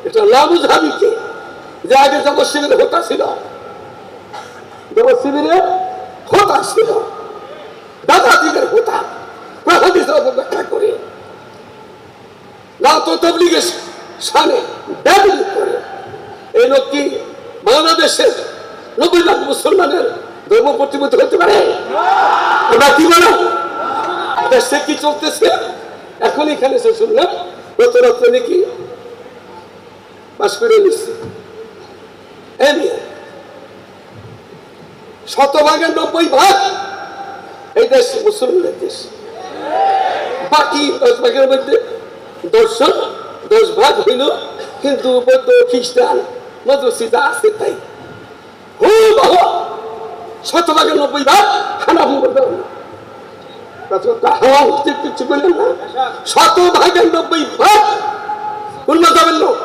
এটা লামুঝাবিকে যে আগে জগৎ শিবিরে হোতা ছিল, জগৎ শিবিরে হোতা ছিল, দাদাদিদের হোতা হাদিসের অপব্যাখ্যা করে না তো তবলিগের সামনে ব্যবহার করে। এই লোক কি বাংলাদেশের 90 লাখ মুসলমানের ধর্ম প্রতিমূর্তি হতে পারে? আমরা কি বলো দেশে কি চলতেছে এখন? এখানে সে শুনলাম গত রাত্রে নাকি পাশ করে নিচ্ছে। 90% এই দেশ মুসলমানের দেশ, বাকি 10 ভাগের মধ্যে 10 ভাগ হইল হিন্দু, বৌদ্ধ, খ্রিস্টান, মজুসি যা আছে তাই। 100% 90 ভাগ হানাফি কিছু বললেন না। 100% 90 কোন মজাবের লোক?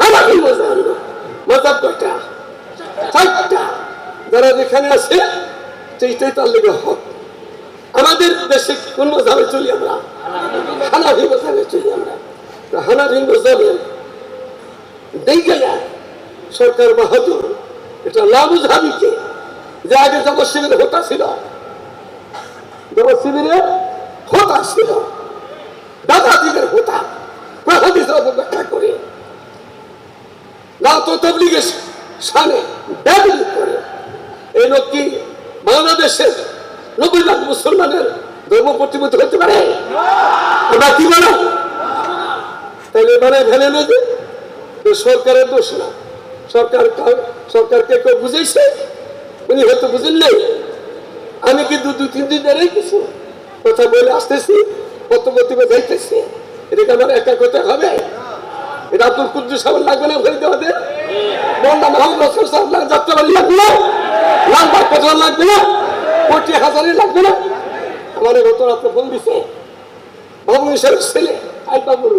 হানাফি মজাবের লোক। মজাব কয়টা? 4টা। যারা যেখানে আছে সেইটাই তার লেগে হক। আমাদের দেশে কোন মজাবে চলি আমরা? হানাফি মজাবে চলি আমরা। হানাফি মজাবে দেখে না সরকার বাহাদুর এটা লামুঝাবিকে যে আগে জগৎ শিবিরে হোতা ছিল, জগৎ শিবিরে হোতা ছিল, দাদাদিদের হোতা হাদিসের অপব্যাখ্যা করে না তো তবলিগের সামনে ব্যবহার করে। এই লোক কি বাংলাদেশের 90 লাখ মুসলমানের ধর্ম প্রতিমূর্তি হতে পারে? আমরা কি বলো তাহলে এবারে ভেলে নেবে সরকারের দোষ না। সরকারকে কেউ বুঝেছে? উনি হয়তো বুঝেন নাই। আমি কিন্তু 2-3 দিন ধরেই কিছু কথা বলে আসতেছি, কত প্রতিভা যাইতেছি। এটাকে আমার একা কথা হবে? এটা আব্দুল কুদ্দুস সাহেব লাগবে না? ভরে দেওয়া দেয় মোহাম্মদ মোহাম্মদ রসুল সাহেব যাত্রাবাড়ি লাগবে না? লালবাগ কোথাও লাগবে না? কোটি হাজারে লাগবে না? আমার গত রাত্রে ফোন দিছে বাবু সাহেব ছেলে আইবাবুর,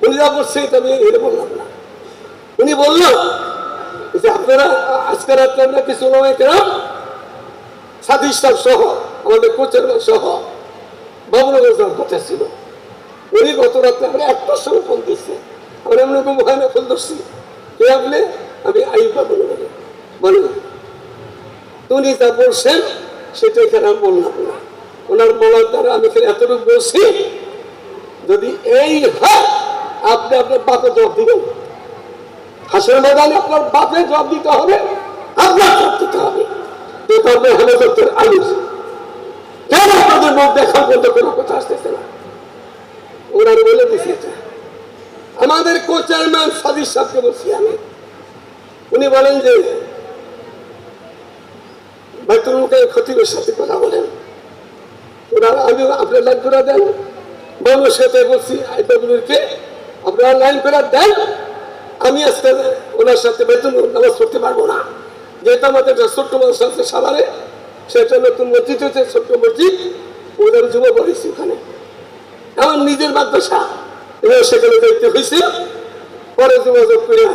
উনি যা বলছে এটা আমি এটা বললাম না। উনি বললো যে আপনারা আজকে রাত্রে আমরা কিছু নয় কেন সাথী সাহেব সহ আমাদের কোচের সহ বাবুনগর যাওয়ার কথা ছিল। উনি গত রাত্রে আমরা 1টার সময় ফোন দিচ্ছে। আমরা এমন কোনো হয় না ফোন ধরছি কে আপনি? আমি আইব বাবুনগরে বলেন। উনি যা বলছেন সেটা এখানে আমি বললাম না। ওনার বলার দ্বারা আমি এখানে এতটুকু বলছি, যদি এই হয় আপনি আপনার বাপে জবাব দিবেন। হাসের ময়দানে আপনার বাপে জবাব দিতে হবে, আপনার জবাব দিতে হবে। হেফাজতের আইন কেন আপনাদের মুখ দেখার মধ্যে কোনো কথা আসতেছে না? ওনার বলে দিছি এটা। আমাদের চেয়ারম্যান সাদির সাহেবকে বলছি আমি, উনি বলেন যে বাইতুল মুকাররমের খতিবের সাথে কথা বলেন। ওনারা আমি আপনার লাইন করে দেন, বাবুর সাথে বলছি আইবাবুলকে আপনারা লাইন করে দেন। আমি আজকে ওনার সাথে বাইতুল নামাজ পড়তে পারবো না, যেহেতু আমাদের ছোট্ট মানুষ আছে সাভারে, সেটা নতুন মসজিদ হচ্ছে, ছোট্ট মসজিদ, ওদের যুব পড়েছি ওখানে। আমার নিজের মাদ্রাসা এবং সেখানে দেখতে হয়েছে। পরে যোগাযোগ করে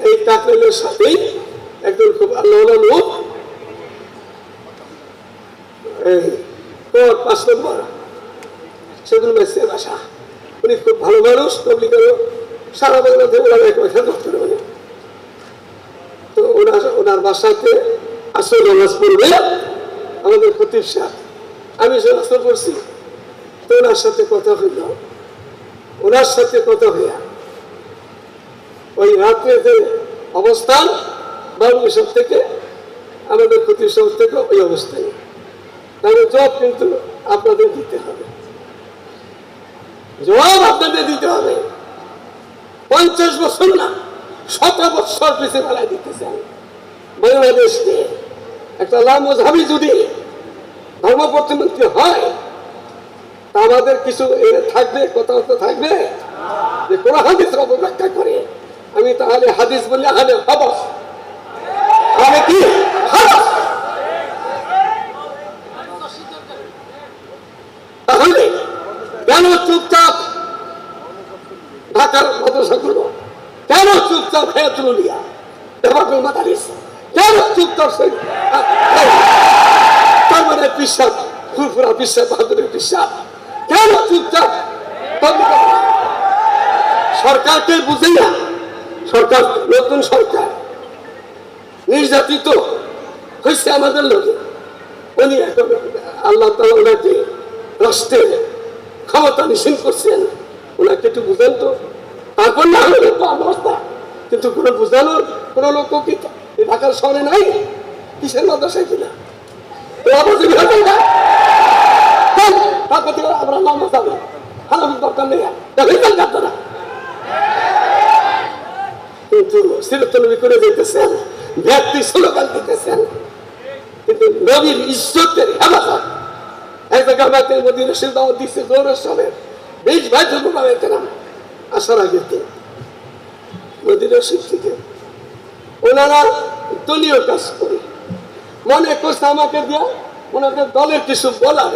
এই কাকরাইলের সাথেই একজন খুব আল্লাহ লোক 5 নম্বর সেগুলো মেসের বাসা, উনি খুব ভালো মানুষ, তবলিগের সারা বাংলাতে ওনার এক ধরতে পারে। তো ওনার বাসাতে আসর নামাজ পড়বে আমাদের খতিব সাহেব। আমি সে আসর করছি, তো ওনার সাথে কথা হইল। ওনার সাথে কথা হইয়া ওই রাত্রে যে অবস্থান বাবু সব থেকে আমাদের খতিব সাহেব থেকে ওই অবস্থায়, তাহলে জবাব কিন্তু আপনাদের দিতে হবে, জবাব আপনাদের দিতে হবে। 50 বছর না 17 বছর পিছিয়ে ফেলায় দিতেছেন বাংলাদেশকে। একটা লামুঝাবি যদি ধর্ম প্রতিমন্ত্রী হয় তা আমাদের কিছু থাকবে, কথাবার্তা থাকবে যে কোন হাদিসের অপব্যাখ্যা করে। আমি তাহলে হাদিস বললে আহলে হাদিস, তাহলে কি হাদিস? তাহলে কেন চুপচাপ ঢাকার মাদ্রাসাগুলো, কেন চুপচাপ হেয়াতুলিয়া দেবাকুল মাদারিস, কেন চুপচাপ তার মানে বিশ্বাস ফুরফুরা বিশ্বাস বাহাদুরের বিশ্বাস, কেন চুপচাপ সরকারকে বুঝে না, সরকার নতুন সরকার নির্যাতিত হয়েছে আমাদের লোকে। উনি এখন আল্লাহ তাআলা ওনাকে রাষ্ট্রের ক্ষমতা নিষিদ্ধ করছেন, ওনাকে একটু বুঝেন তো। তারপর না হলে তো অবস্থা, কিন্তু কোনো বুঝানোর কোনো লোক কি ঢাকার শহরে নাই? কিসের মাদ্রাসায় কিনা তো আবার যদি হবে না, তারপর থেকে আমরা নাম যাবো হালাম দরকার নেই, আপনারা কিন্তু সিরতনবী করে যেতেছেন, ব্যক্তি স্লোগান দিতেছেন, কিন্তু নবীর ইজ্জতের হেফাজত। এক জায়গায় আমাদের মদিনা শরীফ দাওয়াত দিচ্ছে জোরের সবে 20 ভাই ধর্ম আসার আগে মদিনা শরীফ থেকে ওনারা দলীয় কাজ করে মনে করছে আমাকে দিয়া ওনাদের দলের কিছু বলার,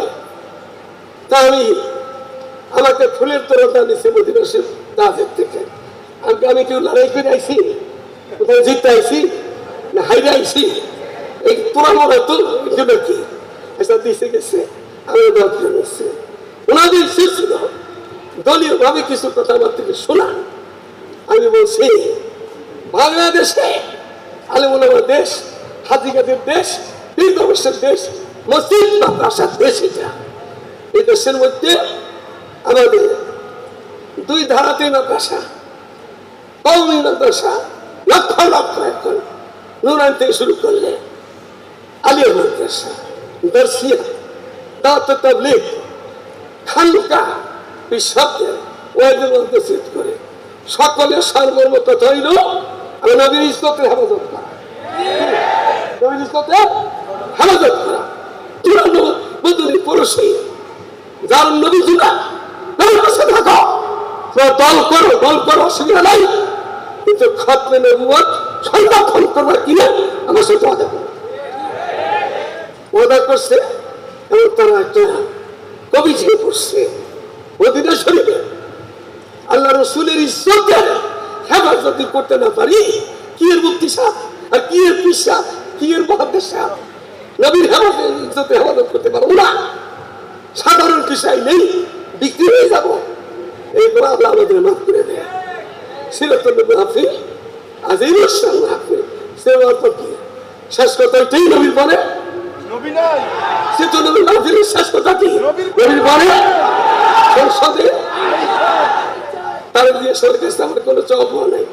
তা আমি আমাকে ফুলের তোরতা নিচ্ছে মদিনা শরীফ দাওয়াতের থেকে। আমি কেউ লড়াই করে আইছি, কোথায় জিততে আইছি না হাইরে আইছি? এই তোরা মনে তো কি আচ্ছা দিছে গেছে, আমি নিচ্ছে ওনাদের ছিল দলীয় ভাবে কিছু কথাবার্তা শোনা। আমি বলছি বাংলাদেশে আলেমুলামার দেশ, হাজিগাদের দেশ, পীরদর্শের দেশ, মসজিদ মাদ্রাসার দেশ। এটা এই দেশের মধ্যে আমাদের 2 ধারাতে মাদ্রাসা, কওমি মাদ্রাসা, লক্ষ লক্ষ এখন নুরান থেকে শুরু করলে আলিয়া মাদ্রাসা, দর্শিয়া, দাওয়াত তাবলীগ, খানকা, বিশ্ববিদ্যালয় ওয়াইদের মধ্যে করে সকলের সার্বর্ম কথা হইল আমি নবীর ইজ্জতের হেফাজত করা, নবীর ইজ্জতের হেফাজত করা। তুরানো বদলি পুরুষই যার নবী জুড়া নবীর কাছে থাকো, দল করো অসুবিধা নাই, কিন্তু খাতমে নবুয়ত সংরক্ষণ করবা কিনা আমার সাথে ওয়াদা করছে। এবং তারা একটা কবি ঝিয়ে পড়ছে মদিনা শরীফে, আল্লাহ রসুলের ইজ্জতের হেফাজত করতে না পারি, কি এর মুক্তি সাহ আর কি এর পিসা, কি এর মহাদেশ সাহ নবীর ইজ্জতে হেফাজত করতে পারবো না, সাধারণ পেশায় নেই, বিক্রি হয়ে যাবো। এইগুলো আল্লাহ আমাদের মাফ করে দেয়। সিরাতুল মাহফিল আজই রসুল মাহফিল, সে অর্থ কি? শেষ কথা এটাই নবীর বলে সিরাতুল মাহফিলের শেষ কথা কি? নবীর বলে সংসদে তার দিয়ে সরকার আমার কোনো চাওয়া নাই,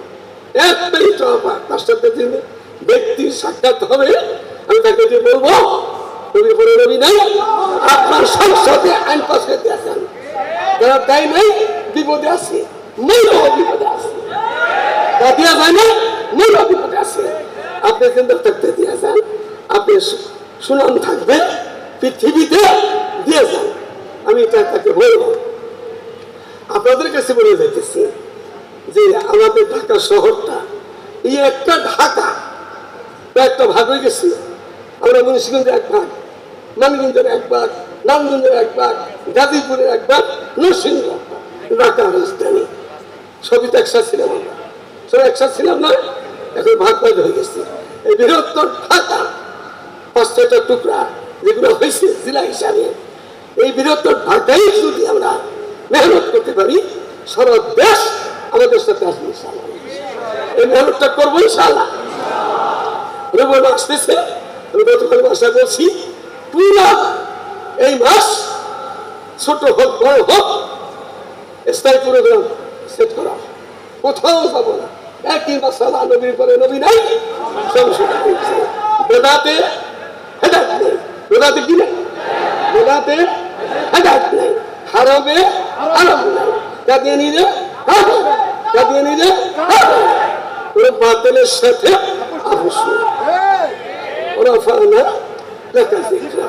একটাই চাওয়া, তার সাথে যিনি ব্যক্তির সাক্ষাৎ হবে আমি তাকে যে বলবো নবী বলে নবী নাই, আপনার সংসদে আইন পাস করতে আসেন, যারা তাই নাই বিপদে আছে, মূল্য বিপদে আছে, তা দেওয়া যায় না, মূল্য বিপদে আছে। আপনি কিন্তু থাকতে দিয়ে যান, আপনি সুনাম থাকবে পৃথিবীতে দিয়ে যান। আমি এটা তাকে বলবো, আপনাদের কাছে বলে যাইতেছি যে আমাদের ঢাকা শহরটা এই একটা ঢাকা একটা ভাগ হয়ে গেছিল। আমরা মুন্সিগঞ্জের 1 ভাগ, মানগঞ্জের 1 ভাগ, নারায়ণগঞ্জের 1 ভাগ, গাজীপুরের 1 ভাগ, নরসিংহ ঢাকা রাজধানী সবই তো একসাথে ছিলাম, আমরা সব একসাথে ছিলাম না, এখন ভাগ ভাগ হয়ে গেছে। এই বৃহত্তর ঢাকা 5-6টা টুকরা যেগুলো হয়েছে জেলা হিসাবে, এই বৃহত্তর ঢাকাই যদি আমরা মেহনত করতে পারি সারা দেশ আমাদের সাথে আসবে ইনশাআল্লাহ। এই মেহনতটা করবো ইনশাআল্লাহ। রমজান আসতেছে, আমি গতকাল ভাষা বলছি, পুরা এই মাস ছোট হোক বড় হোক স্থায়ী প্রোগ্রাম সেট করা, কোথাও যাবো না, একই মাসালা নবীর পরে নবী নাই, বেদাতে হেদায়েত নেই, বেদাতে কি নেই, বেদাতে হেদায়েত নেই, হারামে হারাম নাই, কাঁদিয়ে নিলে কাঁদিয়ে নিলে ওরা বাতিলের সাথে অবশ্যই ওরা ফানা লেখা জিকরা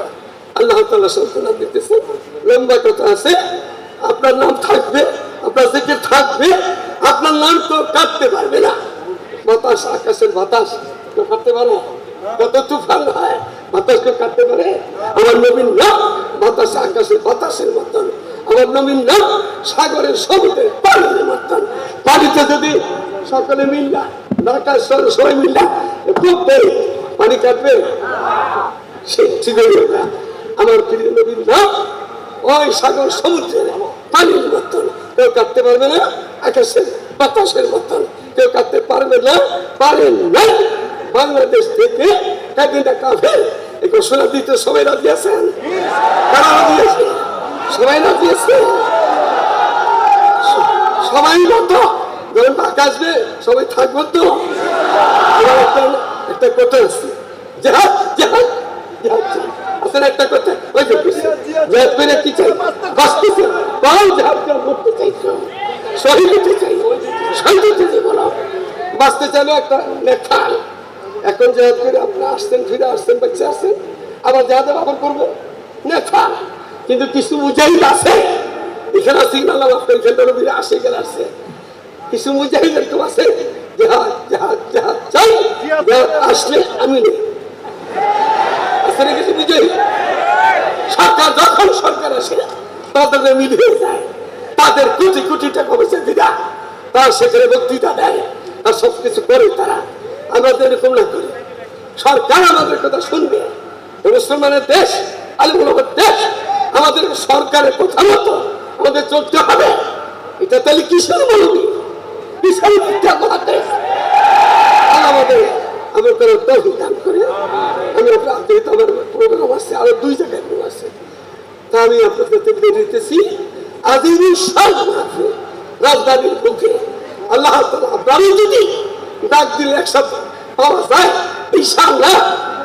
আল্লাহ তাআলা সান্তনা দিতেছে। লম্বা কথা আছে, আপনার নাম থাকবে, আপনার জিকির থাকবে, আপনার নাম তো কাটতে পারবে না। বাতাস, আকাশের বাতাস তো কাটতে পারে, কত তুফান হয়, বাতাসকে কাটতে পারে? আমার নবীর নাম বাতাস আকাশের বাতাসের মতন, আমার নবীর নাম সাগরের সমুদ্রের পানির মতন। পানিতে যদি সকলে মিললা, ঢাকার সবাই মিললা খুব দেয়, পানি কাটবে? সে ঠিক হয়ে যাবে। আমার প্রিয় নবীর নাম ওই সাগর সমুদ্রের পানির মতন, কেউ কাটতে পারবে না। আকাশের বাতাসের মতন কেউ কাটতে পারবে না, পারেন না। বাংলাদেশ থেকে একদিনটা কাফের এই ঘোষণা দিতে সবাই রাজি আছেন? কারা রাজি আছে? সবাই রাজি আছে? সবাই মতো যখন টাকা আসবে সবাই থাকবো তো? একটা কথা আছে, জাহাজ জাহাজ জাহাজ আসলে একটা কথা, ওই যে জাহাজ পেরে কি চাই? বাঁচতেছে, পাও জাহাজ মরতে চাইছো, শহীদ হতে চাই, শহীদ হতে চাই, বলো বাঁচতে চাইলে একটা নেখাল। এখন জাহাজ করে আপনারা আসছেন, ফিরে আসছেন, বাচ্চা আসছেন, আবার জাহাজে ব্যবহার করবো নেখাল। কিন্তু কিছু মুজাহিদ আছে, এখানে সিগনাল আপনার এখানে আসে গেলে আসছে, কিছু মুজাহিদ একটু আছে জাহাজ জাহাজ জাহাজ চাই, জাহাজ আসলে আমি নেই। আসলে কিছু মুজাহিদ সরকার যখন সরকার আসে তাদের মিল হয়ে যায়, তাদের কোটি কোটি টাকা পয়সা দিদা তার সেখানে বক্তৃতা দেয়, আর সবকিছু করে তারা। আমাদের এরকম না করি, সরকার আমাদের কথা শুনবে। মুসলমানের দেশ, আলিমুল্লাহর দেশ, আমাদের সরকারের কথা মতো আমাদের চলতে হবে। এটা তাহলে কিসের বলবি, কিসের মিথ্যা কথা? আমাদের আমার কোনো তৌফিক দান করে। আমি আপনাদের আমার প্রোগ্রাম আছে, আরো 2 জায়গায় আছে, তা আমি আপনাদের বেরিয়ে দিতেছি আজিমুল শাহ রাজধানীর বুকে। আল্লাহ আপনারও যদি ডাক দিলে একসাথে পাওয়া যায় ইনশাআল্লাহ,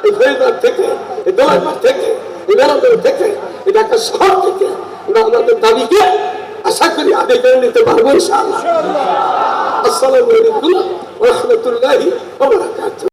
এই ফরিদপুর থেকে, এই দোলাইপাড় থেকে, এই নারায়ণগঞ্জ থেকে, এই ঢাকা শহর থেকে আমরা আমাদের দাবিকে আশা করি আদায় করে নিতে পারবো ইনশাআল্লাহ। আসসালামু আলাইকুম ওয়া রাহমাতুল্লাহি ওয়া বারাকাতুহু।